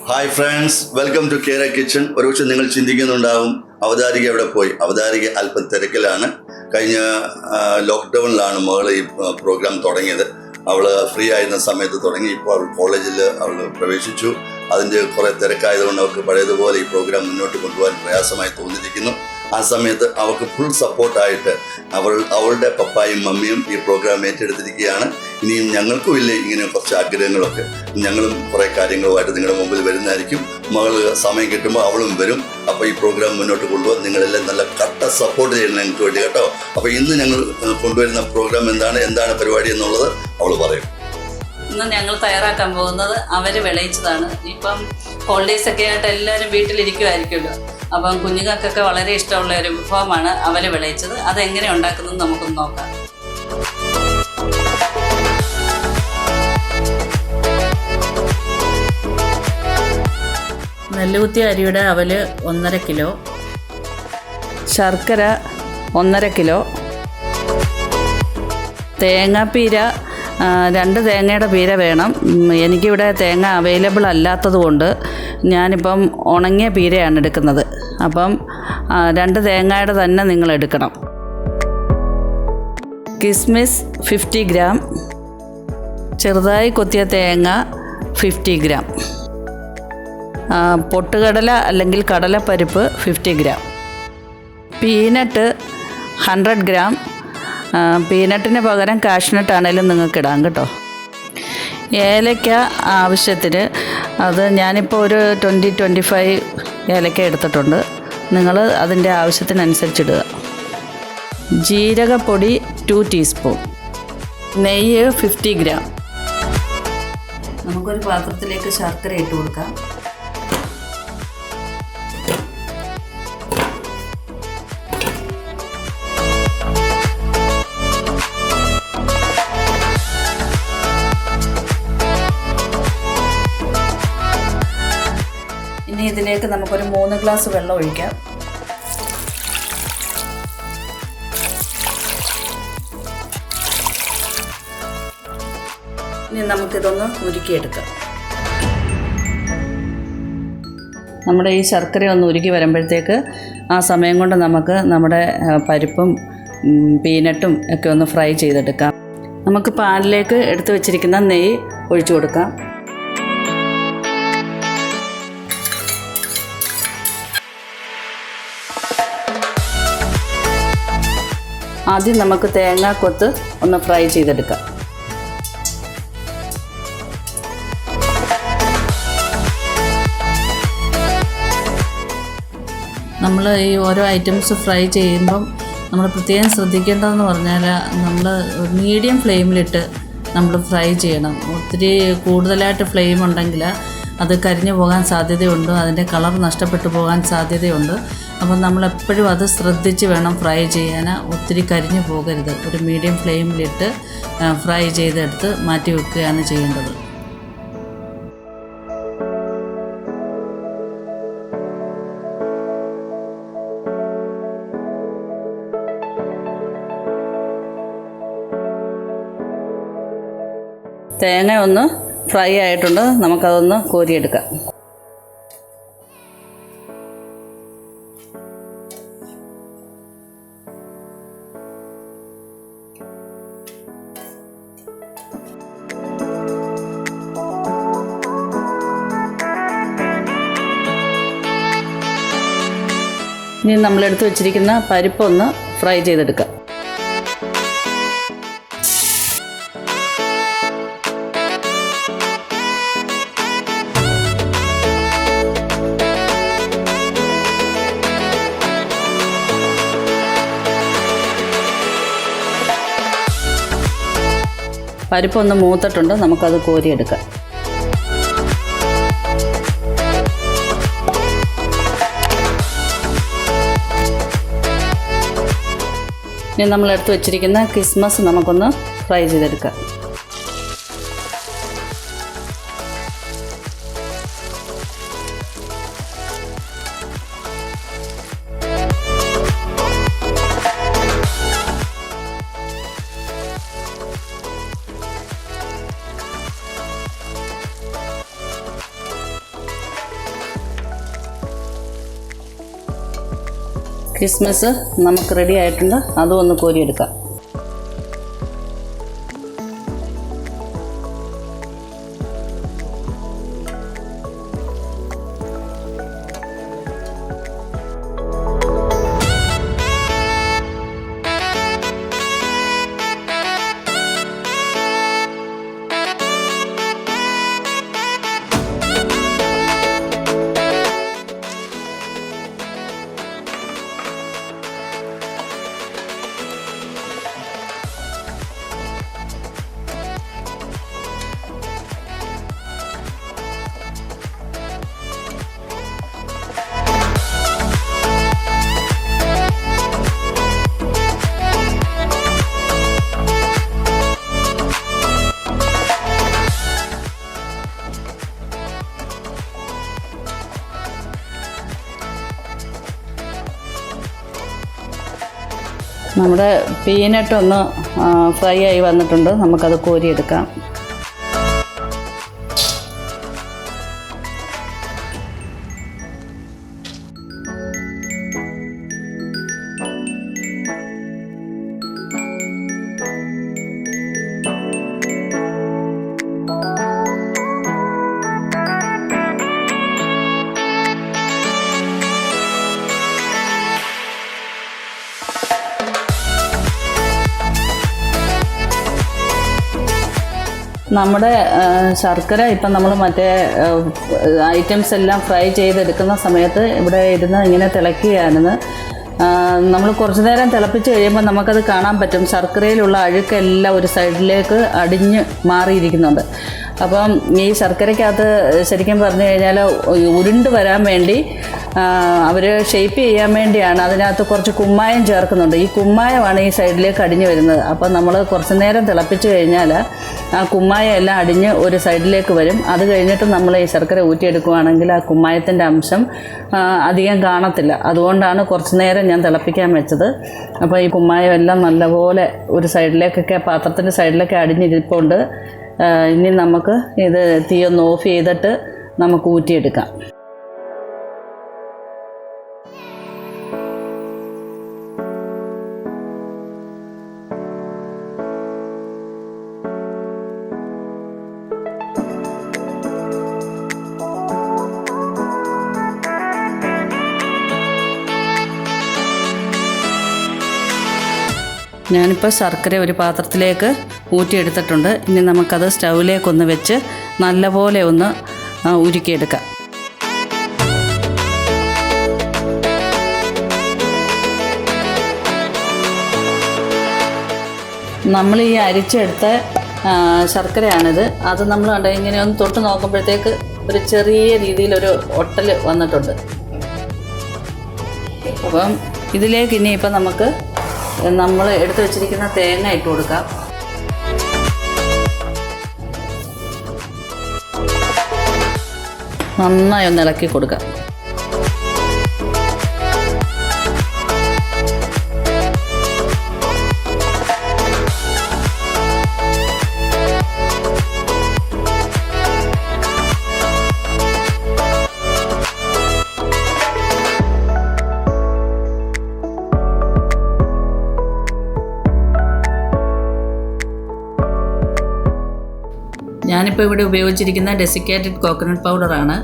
Hi friends, welcome to കേര kitchen. ഒരുപക്ഷെ നിങ്ങൾ ചിന്തിക്കുന്നുണ്ടാവും അവതാരിക എവിടെ പോയി. അവതാരിക അല്പം തിരക്കിലാണ്. കഴിഞ്ഞ ലോക്ക്ഡൗണിലാണ് മകൾ ഈ പ്രോഗ്രാം തുടങ്ങിയത്. അവൾ ഫ്രീ ആയിരുന്ന സമയത്ത് തുടങ്ങി. ഇപ്പോൾ അവൾ കോളേജിൽ അവൾ പ്രവേശിച്ചു. അതിൻ്റെ കുറേ തിരക്കായതുകൊണ്ട് അവർക്ക് പഴയതുപോലെ ഈ പ്രോഗ്രാം മുന്നോട്ട് കൊണ്ടുപോകാൻ പ്രയാസമായി തോന്നിയിരിക്കുന്നു. ആ സമയത്ത് അവൾക്ക് ഫുൾ സപ്പോർട്ടായിട്ട് അവളുടെ പപ്പായും മമ്മിയും ഈ പ്രോഗ്രാം ഏറ്റെടുത്തിരിക്കുകയാണ്. ഇനിയും ഞങ്ങൾക്കും ഇല്ലേ ഇങ്ങനെ കുറച്ച് ആഗ്രഹങ്ങളൊക്കെ. ഞങ്ങളും കുറേ കാര്യങ്ങളുമായിട്ട് നിങ്ങളുടെ മുമ്പിൽ വരുന്നതായിരിക്കും. മകൾ സമയം കിട്ടുമ്പോൾ അവളും വരും. അപ്പോൾ ഈ പ്രോഗ്രാം മുന്നോട്ട് കൊണ്ടുപോകാൻ നിങ്ങളെല്ലാം നല്ല കട്ട സപ്പോർട്ട് ചെയ്യണം ഞങ്ങൾക്ക് വേണ്ടി കേട്ടോ. അപ്പോൾ ഇന്ന് ഞങ്ങൾ കൊണ്ടുവരുന്ന പ്രോഗ്രാം എന്താണ് പരിപാടി എന്നുള്ളത് അവൾ പറയും. ഇന്ന് ഞങ്ങൾ തയ്യാറാക്കാൻ പോകുന്നത് അവര് വിളയിച്ചതാണ്. ഇപ്പം ഹോളിഡേയ്സ് ഒക്കെ ആയിട്ട് എല്ലാവരും വീട്ടിലിരിക്കുമായിരിക്കുമല്ലോ. അപ്പം കുഞ്ഞുങ്ങൾക്കൊക്കെ വളരെ ഇഷ്ടമുള്ള ഒരു വിഭവമാണ് അവര് വിളയിച്ചത്. അതെങ്ങനെ ഉണ്ടാക്കുന്നത് നമുക്കൊന്ന് നോക്കാം. നെല്ലുകുത്തിയ അരിയുടെ അവല് 1.5 കിലോ, ശർക്കര 1.5 കിലോ, തേങ്ങാപ്പീര 2 തേങ്ങയുടെ പീര വേണം. എനിക്കിവിടെ തേങ്ങ അവൈലബിൾ അല്ലാത്തത് കൊണ്ട് ഞാനിപ്പം ഉണങ്ങിയ പീരയാണ് എടുക്കുന്നത്. അപ്പം 2 തേങ്ങയുടെ തന്നെ നിങ്ങൾ എടുക്കണം. കിസ്മിസ് 50 ഗ്രാം, ചെറുതായി കൊത്തിയ തേങ്ങ 50 ഗ്രാം, പൊട്ടുകടല അല്ലെങ്കിൽ കടലപ്പരിപ്പ് 50 ഗ്രാം, പീനട്ട് 100 ഗ്രാം. പീനട്ടിന് പകരം കാഷ്നട്ട് ആണെങ്കിലും നിങ്ങൾക്ക് ഇടാം കേട്ടോ. ഏലക്ക ആവശ്യത്തിന്, അത് ഞാനിപ്പോൾ ഒരു 20-25 ഏലക്ക എടുത്തിട്ടുണ്ട്. നിങ്ങൾ അതിൻ്റെ ആവശ്യത്തിനനുസരിച്ചിടുക. ജീരകപ്പൊടി 2 ടീസ്പൂൺ, നെയ്യ് 50 ഗ്രാം. നമുക്കൊരു പാത്രത്തിലേക്ക് ശർക്കര ഇട്ട് കൊടുക്കാം. ഇനി ഇതിലേക്ക് നമുക്കൊരു 3 ഗ്ലാസ് വെള്ളം ഒഴിക്കാം. ഇനി നമുക്കിതൊന്ന് ഉരുക്കിയെടുക്കാം. നമ്മുടെ ഈ ശർക്കര ഒന്ന് ഉരുക്കി വരുമ്പോഴത്തേക്ക് ആ സമയം കൊണ്ട് നമുക്ക് നമ്മുടെ പരിപ്പും പീനട്ടും ഒക്കെ ഒന്ന് ഫ്രൈ ചെയ്തെടുക്കാം. നമുക്ക് പാനിലേക്ക് എടുത്തു വെച്ചിരിക്കുന്ന നെയ്യ് ഒഴിച്ചു കൊടുക്കാം. ആദ്യം നമുക്ക് തേങ്ങാക്കൊത്ത് ഒന്ന് ഫ്രൈ ചെയ്തെടുക്കാം. നമ്മൾ ഈ ഓരോ ഐറ്റംസ് ഫ്രൈ ചെയ്യുമ്പം നമ്മൾ പ്രത്യേകം ശ്രദ്ധിക്കേണ്ടതെന്ന് പറഞ്ഞാൽ നമ്മൾ മീഡിയം ഫ്ലെയിമിലിട്ട് നമ്മൾ ഫ്രൈ ചെയ്യണം. ഒത്തിരി കൂടുതലായിട്ട് ഫ്ലെയിം ഉണ്ടെങ്കിൽ അത് കരിഞ്ഞു പോകാൻ സാധ്യതയുണ്ട്, അതിൻ്റെ കളർ നഷ്ടപ്പെട്ടു പോകാൻ സാധ്യതയുണ്ട്. അപ്പം നമ്മളെപ്പോഴും അത് ശ്രദ്ധിച്ച് വേണം ഫ്രൈ ചെയ്യാൻ. ഒത്തിരി കരിഞ്ഞു പോകരുത്. ഒരു മീഡിയം ഫ്ലെയിമിലിട്ട് ഫ്രൈ ചെയ്തെടുത്ത് മാറ്റി വെക്കുകയാണ് ചെയ്യേണ്ടത്. തേങ്ങ ഒന്ന് ഫ്രൈ ആയിട്ടുണ്ട്. നമുക്കതൊന്ന് കോരിയെടുക്കാം. ഇനി നമ്മളെടുത്ത് വെച്ചിരിക്കുന്ന പരിപ്പൊന്ന് ഫ്രൈ ചെയ്തെടുക്കാം. പരിപ്പൊന്ന് മൂത്തിട്ടുണ്ട്. നമുക്കത് കോരിയെടുക്കാം. ഇനി നമ്മളെടുത്ത് വെച്ചിരിക്കുന്ന കിസ്മസ് നമുക്കൊന്ന് ഫ്രൈ ചെയ്തെടുക്കാം. കിസ്മിസ് നമുക്ക് റെഡി ആയിട്ടുണ്ട്, അതും ഒന്ന് കോരിയെടുക്കാം. നമ്മുടെ പീനട്ട് ഒന്ന് ഫ്രൈ ആയി വന്നിട്ടുണ്ട്, നമുക്കത് കോരിയെടുക്കാം. നമ്മുടെ ശർക്കര ഇപ്പം നമ്മൾ മറ്റേ ഐറ്റംസ് എല്ലാം ഫ്രൈ ചെയ്തെടുക്കുന്ന സമയത്ത് ഇവിടെ ഇരുന്ന് ഇങ്ങനെ തിളക്കുകയാണെന്ന്. നമ്മൾ കുറച്ച് നേരം തിളപ്പിച്ച് കഴിയുമ്പോൾ നമുക്കത് കാണാൻ പറ്റും, ശർക്കരയിലുള്ള അഴുക്കെല്ലാം ഒരു സൈഡിലേക്ക് അടിഞ്ഞ് മാറിയിരിക്കുന്നുണ്ട്. അപ്പം ഈ ശർക്കരയ്ക്കകത്ത് ശരിക്കും പറഞ്ഞു കഴിഞ്ഞാൽ ഉരുണ്ട് വരാൻ വേണ്ടി അവർ ഷേപ്പ് ചെയ്യാൻ വേണ്ടിയാണ് അതിനകത്ത് കുറച്ച് കുമ്മായം ചേർക്കുന്നുണ്ട്. ഈ കുമ്മായമാണ് ഈ സൈഡിലേക്ക് അടിഞ്ഞ് വരുന്നത്. അപ്പം നമ്മൾ കുറച്ച് നേരം തിളപ്പിച്ച് കഴിഞ്ഞാൽ ആ കുമ്മായം എല്ലാം അടിഞ്ഞ് ഒരു സൈഡിലേക്ക് വരും. അത് കഴിഞ്ഞിട്ട് നമ്മൾ ഈ ശർക്കര ഊറ്റിയെടുക്കുകയാണെങ്കിൽ ആ കുമ്മായത്തിൻ്റെ അംശം അധികം കാണത്തില്ല. അതുകൊണ്ടാണ് കുറച്ച് നേരം ഞാൻ തിളപ്പിക്കാൻ വെച്ചത്. അപ്പോൾ ഈ കുമ്മായം എല്ലാം നല്ലപോലെ ഒരു സൈഡിലേക്കൊക്കെ പാത്രത്തിൻ്റെ സൈഡിലൊക്കെ അടിഞ്ഞിരിപ്പുണ്ട്. ഇനി നമുക്ക് ഇത് തീ ഒന്ന് ഓഫ് ചെയ്തിട്ട് നമുക്ക് ഊറ്റിയെടുക്കാം. ഞാനിപ്പോൾ ശർക്കര ഒരു പാത്രത്തിലേക്ക് ഊറ്റിയെടുത്തിട്ടുണ്ട്. ഇനി നമുക്കത് സ്റ്റൗവിലേക്കൊന്ന് വെച്ച് നല്ലപോലെ ഒന്ന് ഉരുക്കിയെടുക്കാം. നമ്മൾ ഈ അരിച്ചെടുത്ത ശർക്കരയാണിത്. അത് നമ്മൾ കണ്ട ഇങ്ങനെ ഒന്ന് തൊട്ട് നോക്കുമ്പോഴത്തേക്ക് ഒരു ചെറിയ രീതിയിലൊരു ഒട്ടൽ വന്നിട്ടുണ്ട്. അപ്പം ഇതിലേക്ക് ഇനിയിപ്പം നമുക്ക് നമ്മൾ എടുത്തു വച്ചിരിക്കുന്ന തേങ്ങ ഇട്ട് കൊടുക്കാം. നന്നായി ഒന്ന് ഇളക്കി കൊടുക്കാം. ഞാനിപ്പോൾ ഇവിടെ ഉപയോഗിച്ചിരിക്കുന്ന ഡെസിക്കേറ്റഡ് കോക്കനട്ട് പൗഡറാണ്.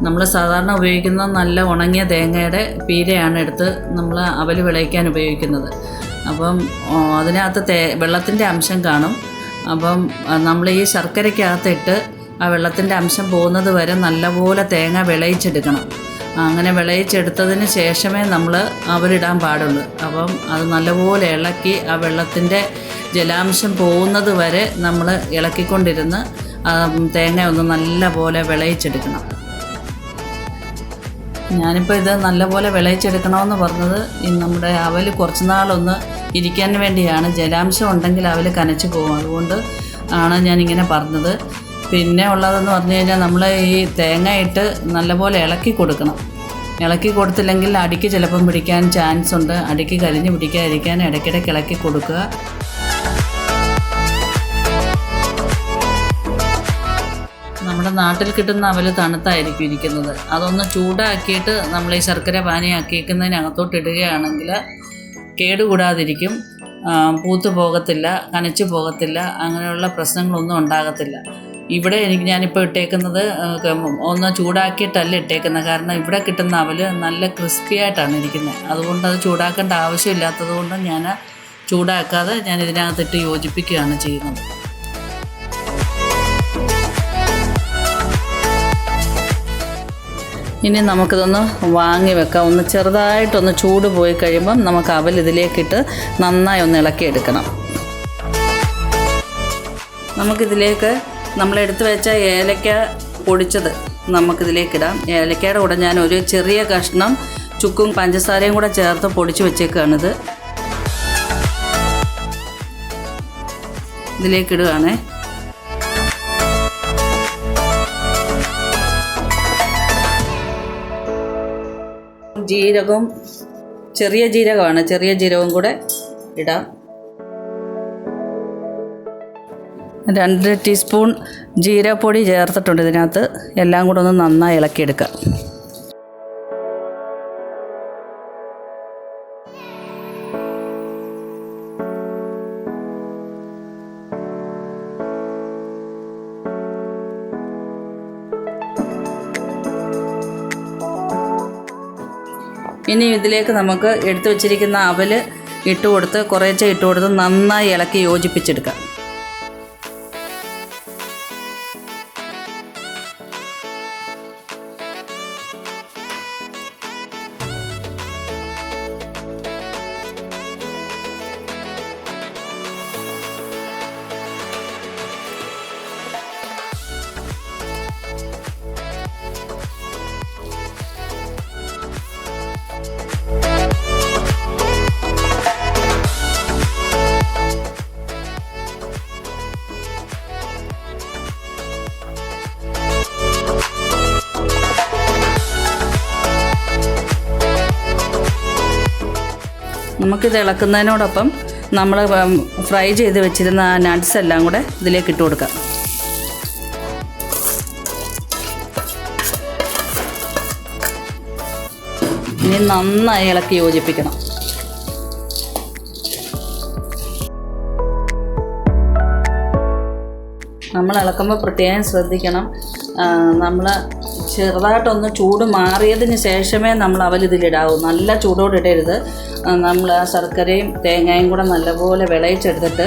നമ്മൾ സാധാരണ ഉപയോഗിക്കുന്ന നല്ല ഉണങ്ങിയ തേങ്ങയുടെ പീരയാണ് എടുത്ത് നമ്മൾ അവൽ വിളയിക്കാൻ ഉപയോഗിക്കുന്നത്. അപ്പം അതിനകത്ത് വെള്ളത്തിൻ്റെ അംശം കാണും. അപ്പം നമ്മൾ ഈ ശർക്കരയ്ക്കകത്തിട്ട് ആ വെള്ളത്തിൻ്റെ അംശം പോകുന്നത് വരെ നല്ലപോലെ തേങ്ങ വിളയിച്ചെടുക്കണം. അങ്ങനെ വിളയിച്ചെടുത്തതിന് ശേഷമേ നമ്മൾ അവലിടാൻ പാടുള്ളൂ. അപ്പം അത് നല്ലപോലെ ഇളക്കി ആ വെള്ളത്തിൻ്റെ ജലാംശം പോകുന്നത് വരെ നമ്മൾ ഇളക്കിക്കൊണ്ടിരുന്ന് തേങ്ങ ഒന്ന് നല്ലപോലെ വിളയിച്ചെടുക്കണം. ഞാനിപ്പോൾ ഇത് നല്ലപോലെ വിളയിച്ചെടുക്കണമെന്ന് പറഞ്ഞത് നമ്മുടെ അവൽ കുറച്ച് നാളൊന്ന് ഇരിക്കാൻ വേണ്ടിയാണ്. ജലാംശം ഉണ്ടെങ്കിൽ അവൽ കനച്ച് പോകും. അതുകൊണ്ട് ആണ് ഞാനിങ്ങനെ പറഞ്ഞത്. പിന്നെ ഉള്ളതെന്ന് പറഞ്ഞു കഴിഞ്ഞാൽ നമ്മൾ ഈ തേങ്ങ ഇട്ട് നല്ലപോലെ ഇളക്കി കൊടുക്കണം. ഇളക്കി കൊടുത്തില്ലെങ്കിൽ അടിക്ക് ചിലപ്പം പിടിക്കാൻ ചാൻസ് ഉണ്ട്. അടിക്ക് കരിഞ്ഞ് പിടിക്കാതിരിക്കാൻ ഇടയ്ക്കിടയ്ക്ക് ഇളക്കി കൊടുക്കുക. നമ്മുടെ നാട്ടിൽ കിട്ടുന്ന അവൽ തണുത്തായിരിക്കും ഇരിക്കുന്നത്. അതൊന്ന് ചൂടാക്കിയിട്ട് നമ്മൾ ഈ ശർക്കര പാനിയാക്കിയിരിക്കുന്നതിനകത്തോട്ട് ഇടുകയാണെങ്കിൽ കേടുകൂടാതിരിക്കും, പൂത്തു പോകത്തില്ല, കനച്ചു പോകത്തില്ല, അങ്ങനെയുള്ള പ്രശ്നങ്ങളൊന്നും ഉണ്ടാകത്തില്ല. ഇവിടെ ഞാനിപ്പോൾ ഇട്ടേക്കുന്നത് ഒന്ന് ചൂടാക്കിയിട്ടല്ല ഇട്ടേക്കുന്നത്, കാരണം ഇവിടെ കിട്ടുന്ന അവൽ നല്ല ക്രിസ്പി ആയിട്ടാണ് ഇരിക്കുന്നത്. അതുകൊണ്ട് അത് ചൂടാക്കേണ്ട ആവശ്യമില്ലാത്തത് കൊണ്ട് ഞാൻ ചൂടാക്കാതെ ഞാൻ ഇതിനകത്തിട്ട് യോജിപ്പിക്കുകയാണ് ചെയ്യുന്നത്. ഇനി നമുക്കിതൊന്ന് വാങ്ങി വെക്കാം. ഒന്ന് ചെറുതായിട്ടൊന്ന് ചൂട് പോയി കഴിയുമ്പം നമുക്ക് അവൽ ഇതിലേക്കിട്ട് നന്നായി ഒന്ന് ഇളക്കിയെടുക്കണം. നമുക്കിതിലേക്ക് നമ്മളെടുത്ത് വെച്ച ഏലക്ക പൊടിച്ചത് നമുക്കിതിലേക്കിടാം. ഏലക്കയുടെ കൂടെ ഞാൻ ഒരു ചെറിയ കഷ്ണം ചുക്കും പഞ്ചസാരയും കൂടെ ചേർത്ത് പൊടിച്ച് വെച്ചേക്കാണിത്. ഇതിലേക്കിടുകയാണേ. ജീരകവും ചെറിയ ജീരകമാണ്, ചെറിയ ജീരകവും കൂടെ ഇടാം. 2 ടീസ്പൂൺ ജീരകപ്പൊടി ചേർത്തിട്ടുണ്ട് ഇതിനകത്ത്. എല്ലാം കൂടെ ഒന്ന് നന്നായി ഇളക്കിയെടുക്കാം. ഇനി ഇതിലേക്ക് നമുക്ക് എടുത്തു വച്ചിരിക്കുന്ന അവൽ ഇട്ട് കൊടുത്ത് കുറേശ്ശെ ഇട്ട് കൊടുത്ത് നന്നായി ഇളക്കി യോജിപ്പിച്ചെടുക്കാം. നമുക്കിത് ഇളക്കുന്നതിനോടൊപ്പം നമ്മൾ ഫ്രൈ ചെയ്ത് വെച്ചിരുന്ന ആ നട്ട്സ് എല്ലാം കൂടെ ഇതിലേക്ക് ഇട്ട് കൊടുക്കാം. ഇനി നന്നായി ഇളക്കി യോജിപ്പിക്കണം. നമ്മൾ ഇളക്കുമ്പോൾ പ്രത്യേകം ശ്രദ്ധിക്കണം. നമ്മൾ ചെറുതായിട്ടൊന്ന് ചൂട് മാറിയതിന് ശേഷമേ നമ്മൾ അവലിതിലിടാവൂ. നല്ല ചൂടോടെ ഇടരുത്. നമ്മൾ ആ ശർക്കരയും തേങ്ങയും കൂടെ നല്ലപോലെ വിളയിച്ചെടുത്തിട്ട്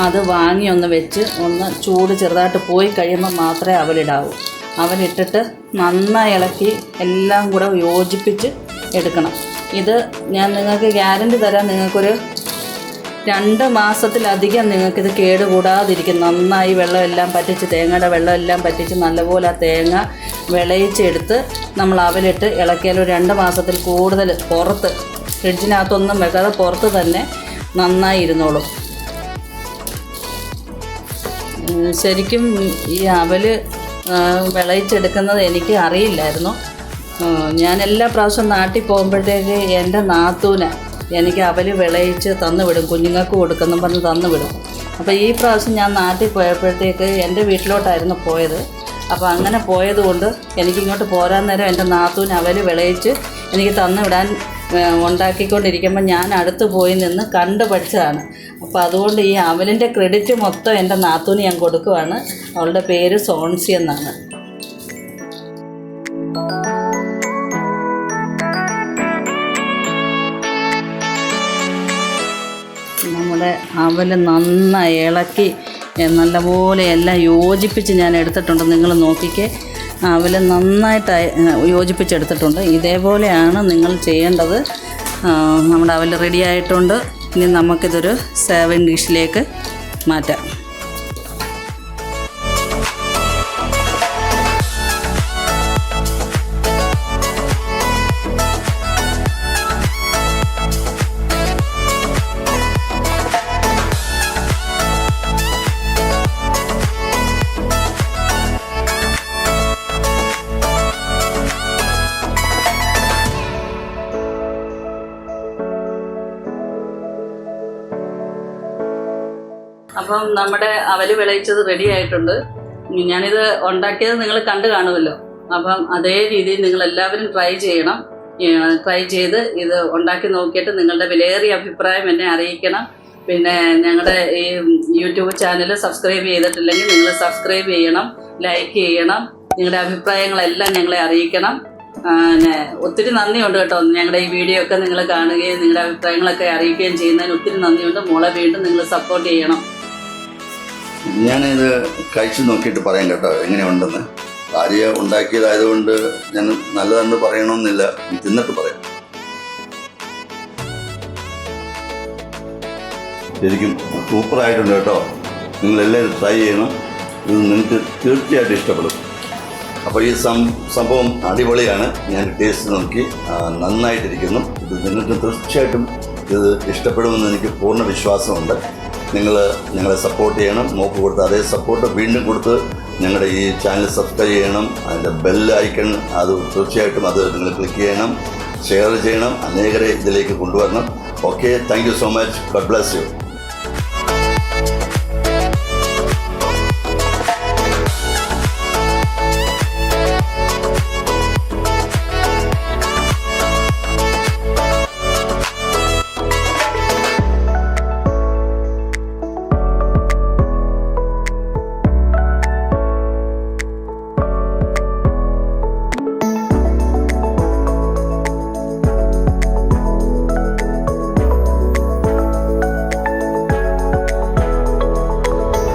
അത് വാങ്ങി ഒന്ന് വെച്ച് ഒന്ന് ചൂട് ചെറുതായിട്ട് പോയി കഴിയുമ്പോൾ മാത്രമേ അവലിടാവൂ. അവലിട്ടിട്ട് നന്നായി ഇളക്കി എല്ലാം കൂടെ യോജിപ്പിച്ച് എടുക്കണം. ഇത് ഞാൻ നിങ്ങൾക്ക് ഗ്യാരണ്ടി തരാം. നിങ്ങൾക്കൊരു 2 മാസത്തിലധികം നിങ്ങൾക്കിത് കേടുകൂടാതിരിക്കും. നന്നായി വെള്ളമെല്ലാം പറ്റിച്ച്, തേങ്ങയുടെ വെള്ളമെല്ലാം പറ്റിച്ച് നല്ലപോലെ ആ തേങ്ങ വിളയിച്ചെടുത്ത് നമ്മൾ അവലിട്ട് ഇളക്കിയാൽ ഒരു 2 മാസത്തിൽ കൂടുതൽ പുറത്ത്, ഫ്രിഡ്ജിനകത്തൊന്നും വെക്കാതെ പുറത്ത് തന്നെ നന്നായി ഇരുന്നോളും. ശരിക്കും ഈ അവൽ വിളയിച്ചെടുക്കുന്നത് എനിക്ക് അറിയില്ലായിരുന്നു. ഞാൻ എല്ലാ പ്രാവശ്യം നാട്ടിൽ പോകുമ്പോഴത്തേക്ക് എൻ്റെ നാത്തൂന് എനിക്ക് അവൽ വിളയിച്ച് തന്നു വിടും, കുഞ്ഞുങ്ങൾക്ക് കൊടുക്കുന്നു പറഞ്ഞ് തന്നു വിടും. അപ്പോൾ ഈ പ്രാവശ്യം ഞാൻ നാട്ടിൽ പോയപ്പോഴത്തേക്ക് എൻ്റെ വീട്ടിലോട്ടായിരുന്നു പോയത്. അപ്പോൾ അങ്ങനെ പോയതുകൊണ്ട് എനിക്കിങ്ങോട്ട് പോരാൻ നേരം എൻ്റെ നാത്തൂന് അവൽ വിളയിച്ച് എനിക്ക് തന്നു വിടാൻ ഉണ്ടാക്കിക്കൊണ്ടിരിക്കുമ്പോൾ ഞാൻ അടുത്ത് പോയി നിന്ന് കണ്ടു പഠിച്ചതാണ്. അപ്പോൾ അതുകൊണ്ട് ഈ അവലിൻ്റെ ക്രെഡിറ്റ് മൊത്തം എൻ്റെ നാത്തൂന് ഞാൻ കൊടുക്കുവാണ്. അവളുടെ പേര് സോൺസി എന്നാണ്. നമ്മുടെ അവൽ നന്നായി ഇളക്കി നല്ലപോലെ എല്ലാം യോജിപ്പിച്ച് ഞാൻ എടുത്തിട്ടുണ്ട്. നിങ്ങൾ നോക്കിക്കേ, അവൽ നന്നായിട്ട് യോജിപ്പിച്ചെടുത്തിട്ടുണ്ട്. ഇതേപോലെയാണ് നിങ്ങൾ ചെയ്യേണ്ടത്. നമ്മുടെ അവൽ റെഡി ആയിട്ടുണ്ട്. ഇനി നമുക്കിതൊരു സെർവിങ് ഡിഷിലേക്ക് മാറ്റാം. അപ്പം നമ്മുടെ അവൽ വിളയിച്ചത് റെഡി ആയിട്ടുണ്ട്. ഞാനിത് ഉണ്ടാക്കിയത് നിങ്ങൾ കണ്ടു കാണുമല്ലോ. അപ്പം അതേ രീതിയിൽ നിങ്ങളെല്ലാവരും ട്രൈ ചെയ്യണം. ട്രൈ ചെയ്ത് ഇത് ഉണ്ടാക്കി നോക്കിയിട്ട് നിങ്ങളുടെ വിലയേറിയ അഭിപ്രായം എന്നെ അറിയിക്കണം. പിന്നെ ഞങ്ങളുടെ ഈ യൂട്യൂബ് ചാനൽ സബ്സ്ക്രൈബ് ചെയ്തിട്ടില്ലെങ്കിൽ നിങ്ങൾ സബ്സ്ക്രൈബ് ചെയ്യണം, ലൈക്ക് ചെയ്യണം, നിങ്ങളുടെ അഭിപ്രായങ്ങളെല്ലാം ഞങ്ങളെ അറിയിക്കണം. ഒത്തിരി നന്ദിയുണ്ട് കേട്ടോ. ഞങ്ങളുടെ ഈ വീഡിയോ ഒക്കെ നിങ്ങൾ കാണുകയും നിങ്ങളുടെ അഭിപ്രായങ്ങളൊക്കെ അറിയിക്കുകയും ചെയ്യുന്നതിന് ഒത്തിരി നന്ദിയുണ്ട്. മോളെ വീണ്ടും നിങ്ങൾ സപ്പോർട്ട് ചെയ്യണം. ഞാനിത് കഴിച്ചു നോക്കിയിട്ട് പറയാം കേട്ടോ എങ്ങനെയുണ്ടെന്ന്. ഭാര്യ ഉണ്ടാക്കിയതായതുകൊണ്ട് ഞാൻ നല്ലതെന്ന് പറയണമെന്നില്ല, തിന്നിട്ട് പറയാം. ശരിക്കും സൂപ്പറായിട്ടുണ്ട് കേട്ടോ. നിങ്ങളെല്ലാവരും ട്രൈ ചെയ്യണം. ഇത് നിങ്ങൾക്ക് തീർച്ചയായിട്ടും ഇഷ്ടപ്പെടും. അപ്പോൾ ഈ സംഭവം അടിപൊളിയാണ്. ഞാൻ ടേസ്റ്റ് നോക്കി നന്നായിട്ടിരിക്കുന്നു. ഇത് നിങ്ങൾക്ക് തീർച്ചയായിട്ടും ഇത് ഇഷ്ടപ്പെടുമെന്ന് എനിക്ക് പൂർണ്ണ വിശ്വാസമുണ്ട്. നിങ്ങൾ ഞങ്ങളെ സപ്പോർട്ട് ചെയ്യണം. മോക്ക് കൊടുത്ത അതേ സപ്പോർട്ട് വീണ്ടും കൊടുത്ത് ഞങ്ങളുടെ ഈ ചാനൽ സബ്സ്ക്രൈബ് ചെയ്യണം. അതിൻ്റെ ബെൽ ഐക്കൺ അത് തീർച്ചയായിട്ടും അത് നിങ്ങൾ ക്ലിക്ക് ചെയ്യണം, ഷെയർ ചെയ്യണം, അനേകരെ ഇതിലേക്ക് കൊണ്ടുവരണം. Okay, thank you so much. God bless you.